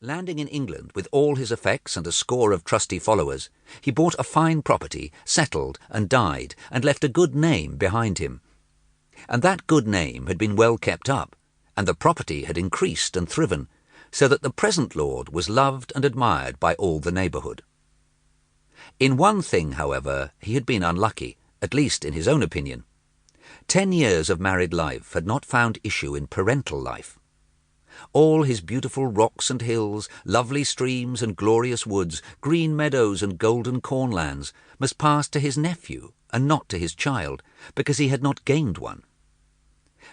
Landing in England with all his effects and a score of trusty followers, he bought a fine property, settled and died, and left a good name behind him. And that good name had been well kept up, and the property had increased and thriven, so that the present lord was loved and admired by all the neighbourhood. In one thing, however, he had been unlucky, at least in his own opinion. 10 years of married life had not found issue in parental life. All his beautiful rocks and hills, lovely streams and glorious woods, green meadows and golden cornlands must pass to his nephew and not to his child, because he had not gained one.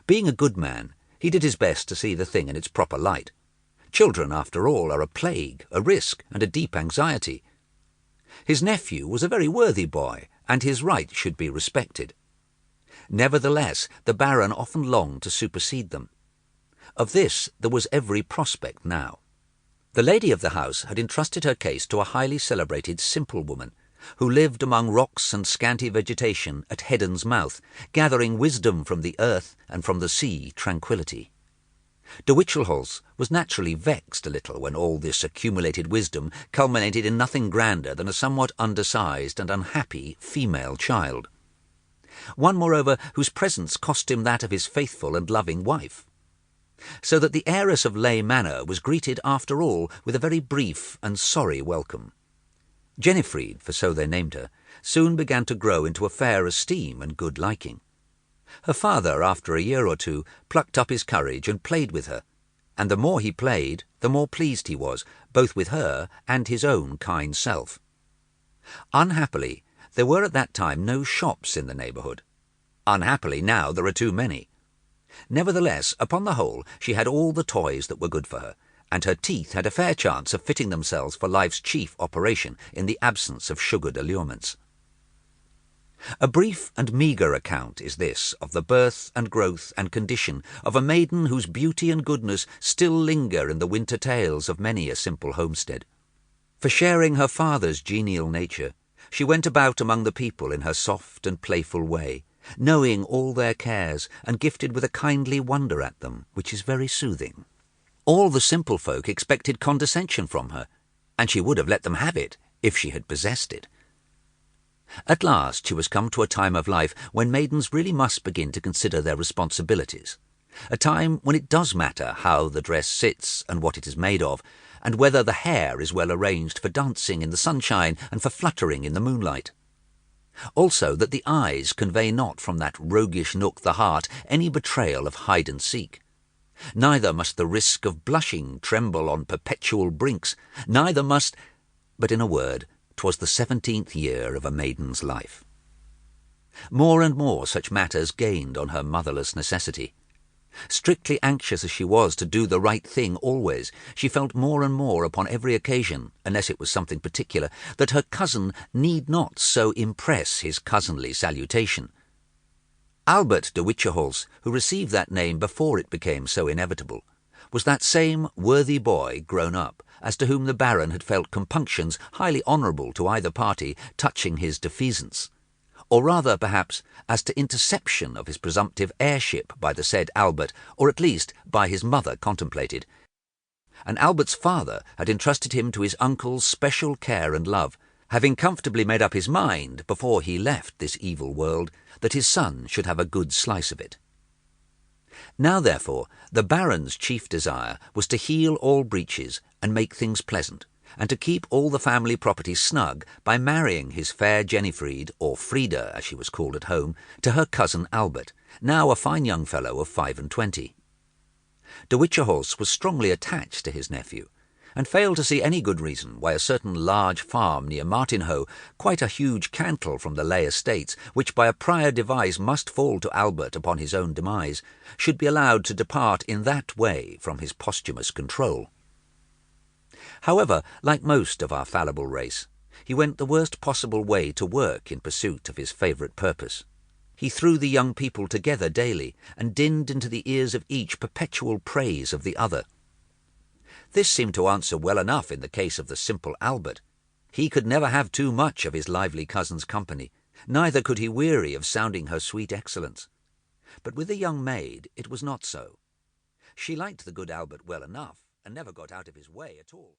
Being a good man, he did his best to see the thing in its proper light. Children, after all, are a plague, a risk, and a deep anxiety. His nephew was a very worthy boy, and his right should be respected. Nevertheless, the Baron often longed to supersede them. Of this there was every prospect now. The lady of the house had entrusted her case to a highly celebrated simple woman, who lived among rocks and scanty vegetation at Heddon's mouth, gathering wisdom from the earth and from the sea tranquillity. De Whichelholz was naturally vexed a little when all this accumulated wisdom culminated in nothing grander than a somewhat undersized and unhappy female child. One, moreover, whose presence cost him that of his faithful and loving wife. So that the heiress of Ley Manor was greeted after all with a very brief and sorry welcome. Jennyfried, for so they named her, soon began to grow into a fair esteem and good liking. Her father, after a year or two, plucked up his courage and played with her, and the more he played, the more pleased he was, both with her and his own kind self. Unhappily, there were at that time no shops in the neighbourhood. Unhappily, now there are too many. Nevertheless, upon the whole, she had all the toys that were good for her, and her teeth had a fair chance of fitting themselves for life's chief operation in the absence of sugared allurements. A brief and meagre account is this of the birth and growth and condition of a maiden whose beauty and goodness still linger in the winter tales of many a simple homestead. For sharing her father's genial nature, she went about among the people in her soft and playful way, knowing all their cares and gifted with a kindly wonder at them, which is very soothing. All the simple folk expected condescension from her, and she would have let them have it if she had possessed it. At last she was come to a time of life when maidens really must begin to consider their responsibilities, a time when it does matter how the dress sits and what it is made of, and whether the hair is well arranged for dancing in the sunshine and for fluttering in the moonlight. Also that the eyes convey not from that roguish nook the heart any betrayal of hide and seek. Neither must the risk of blushing tremble on perpetual brinks, neither must— but in a word, 'twas the 17th year of a maiden's life. More and more such matters gained on her motherless necessity. Strictly anxious as she was to do the right thing always, she felt more and more upon every occasion, unless it was something particular, that her cousin need not so impress his cousinly salutation. Albert de Whichelholz, who received that name before it became so inevitable, was that same worthy boy grown up, as to whom the Baron had felt compunctions highly honourable to either party touching his defeasance, or rather, perhaps, as to interception of his presumptive heirship by the said Albert, or at least by his mother contemplated. And Albert's father had entrusted him to his uncle's special care and love, having comfortably made up his mind, before he left this evil world, that his son should have a good slice of it. Now, therefore, the Baron's chief desire was to heal all breaches and make things pleasant, and to keep all the family property snug by marrying his fair Jennyfried, or Frida as she was called at home, to her cousin Albert, now a fine young fellow of 25. De Whichelholz was strongly attached to his nephew, and failed to see any good reason why a certain large farm near Martinhoe, quite a huge cantle from the Ley estates, which by a prior device must fall to Albert upon his own demise, should be allowed to depart in that way from his posthumous control. However, like most of our fallible race, he went the worst possible way to work in pursuit of his favourite purpose. He threw the young people together daily, and dinned into the ears of each perpetual praise of the other. This seemed to answer well enough in the case of the simple Albert. He could never have too much of his lively cousin's company, neither could he weary of sounding her sweet excellence. But with the young maid it was not so. She liked the good Albert well enough, and never got out of his way at all.